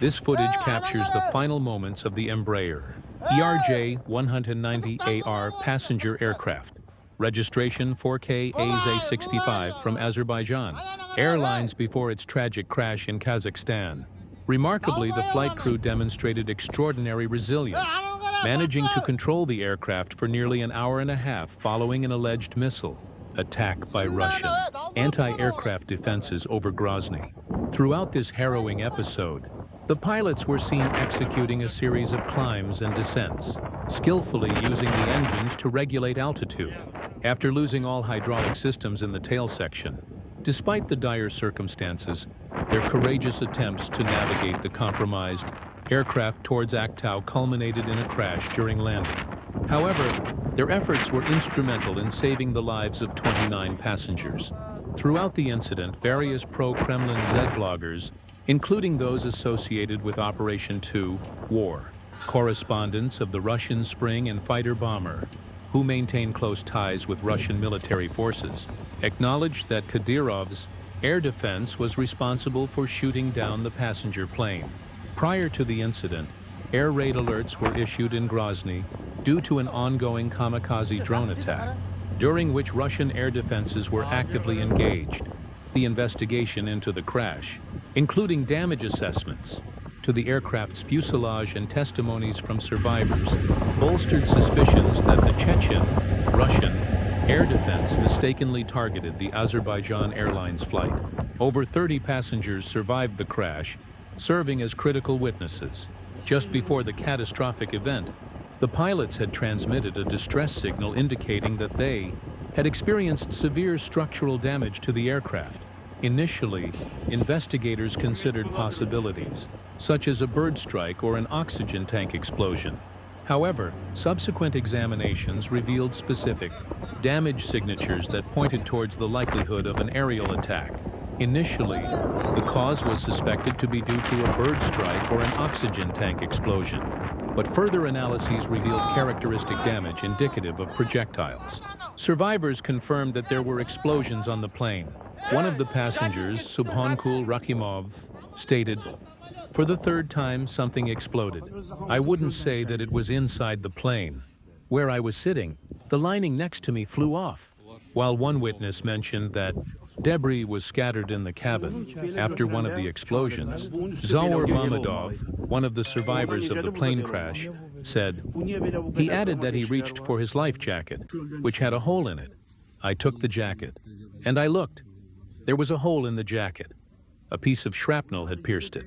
This footage captures the final moments of the Embraer ERJ-190AR passenger aircraft, registration 4K AZ65 from Azerbaijan Airlines before its tragic crash in Kazakhstan. Remarkably, the flight crew demonstrated extraordinary resilience, managing to control the aircraft for nearly an hour and a half following an alleged missile attack by Russian anti-aircraft defenses over Grozny. Throughout this harrowing episode, the pilots were seen executing a series of climbs and descents, skillfully using the engines to regulate altitude. After losing all hydraulic systems in the tail section, despite the dire circumstances, their courageous attempts to navigate the compromised aircraft towards Aqtau culminated in a crash during landing. However, their efforts were instrumental in saving the lives of 29 passengers. Throughout the incident, various pro-Kremlin Z bloggers, including those associated with Operation 2 War, correspondents of the Russian Spring and fighter bomber, who maintain close ties with Russian military forces, acknowledged that Kadyrov's air defense was responsible for shooting down the passenger plane. Prior to the incident, air raid alerts were issued in Grozny due to an ongoing kamikaze drone attack, during which Russian air defenses were actively engaged. The investigation into the crash, including damage assessments to the aircraft's fuselage and testimonies from survivors, bolstered suspicions that the Chechen Russian air defense mistakenly targeted the Azerbaijan Airlines flight. Over 30 passengers survived the crash, serving as critical witnesses. Just before the catastrophic event, the pilots had transmitted a distress signal indicating that they had experienced severe structural damage to the aircraft. Initially, investigators considered possibilities, such as a bird strike or an oxygen tank explosion. However, subsequent examinations revealed specific damage signatures that pointed towards the likelihood of an aerial attack. Initially, the cause was suspected to be due to a bird strike or an oxygen tank explosion, but further analyses revealed characteristic damage indicative of projectiles. Survivors confirmed that there were explosions on the plane. One of the passengers, Subhankul Rakhimov, stated, "For the third time, something exploded. I wouldn't say that it was inside the plane. Where I was sitting, the lining next to me flew off," while one witness mentioned that debris was scattered in the cabin after one of the explosions. Zaur Mamedov, one of the survivors of the plane crash, said, "He added that he reached for his life jacket, which had a hole in it. I took the jacket, and I looked. There was a hole in the jacket. A piece of shrapnel had pierced it.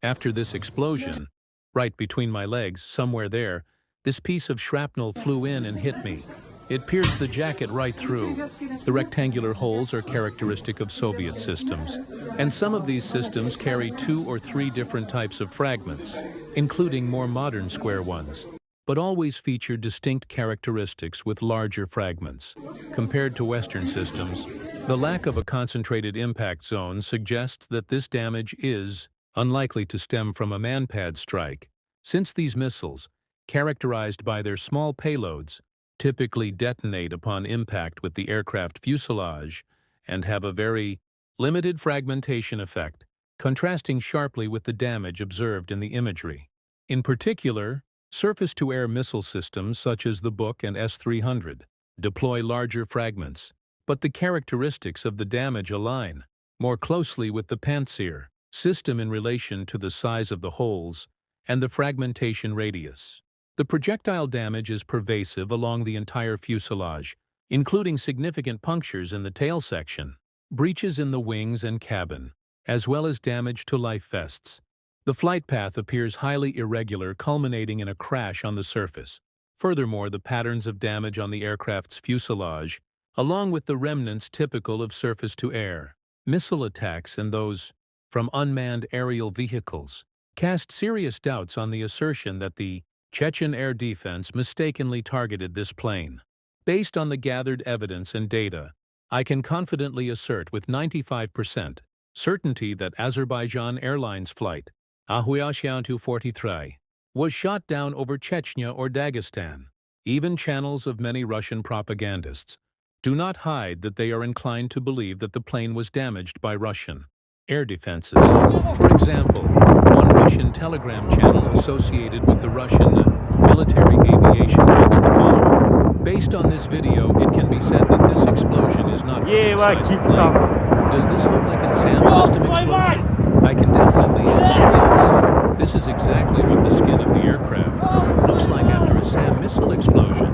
After this explosion, right between my legs, somewhere there, this piece of shrapnel flew in and hit me. It pierced the jacket right through." The rectangular holes are characteristic of Soviet systems, and some of these systems carry 2 or 3 different types of fragments, including more modern square ones, but always feature distinct characteristics with larger fragments. Compared to Western systems, the lack of a concentrated impact zone suggests that this damage is unlikely to stem from a manpad strike, since these missiles, characterized by their small payloads, typically detonate upon impact with the aircraft fuselage and have a very limited fragmentation effect, contrasting sharply with the damage observed in the imagery. In particular, surface-to-air missile systems such as the Buk and S-300 deploy larger fragments, but the characteristics of the damage align more closely with the Pantsir system in relation to the size of the holes and the fragmentation radius. The projectile damage is pervasive along the entire fuselage, including significant punctures in the tail section, breaches in the wings and cabin, as well as damage to life vests. The flight path appears highly irregular, culminating in a crash on the surface. Furthermore, the patterns of damage on the aircraft's fuselage, along with the remnants typical of surface-to-air missile attacks and those from unmanned aerial vehicles, cast serious doubts on the assertion that the Chechen air defense mistakenly targeted this plane. Based on the gathered evidence and data, I can confidently assert with 95% certainty that Azerbaijan Airlines flight ERJ-190AR was shot down over Chechnya or Dagestan. Even channels of many Russian propagandists do not hide that they are inclined to believe that the plane was damaged by Russian air defenses. For example, one Telegram channel associated with the Russian military aviation writes the following. Based on this video, it can be said that this explosion is not from inside the plane. Does this look like an SAM system explosion? I can definitely answer yes. This is exactly what the skin of the aircraft looks like after a SAM missile explosion,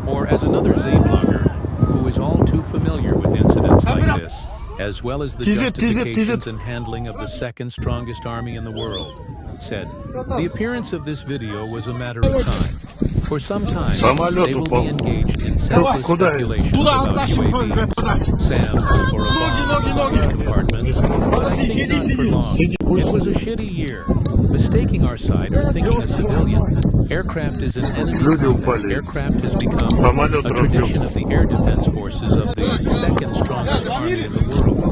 or as another Z blogger, who is all too familiar with incidents like this, as well as the justifications and handling of the second strongest army in the world, said, the appearance of this video was a matter of time. For some time, they will be engaged in senseless speculations about UAVs, SAM, or a bomb in the luggage compartment, but I think not for long. It was a shitty year. Mistaking our side or thinking a civilian. Aircraft is an enemy combat. Aircraft has become a tradition of the air defense forces of the second strongest army in the world.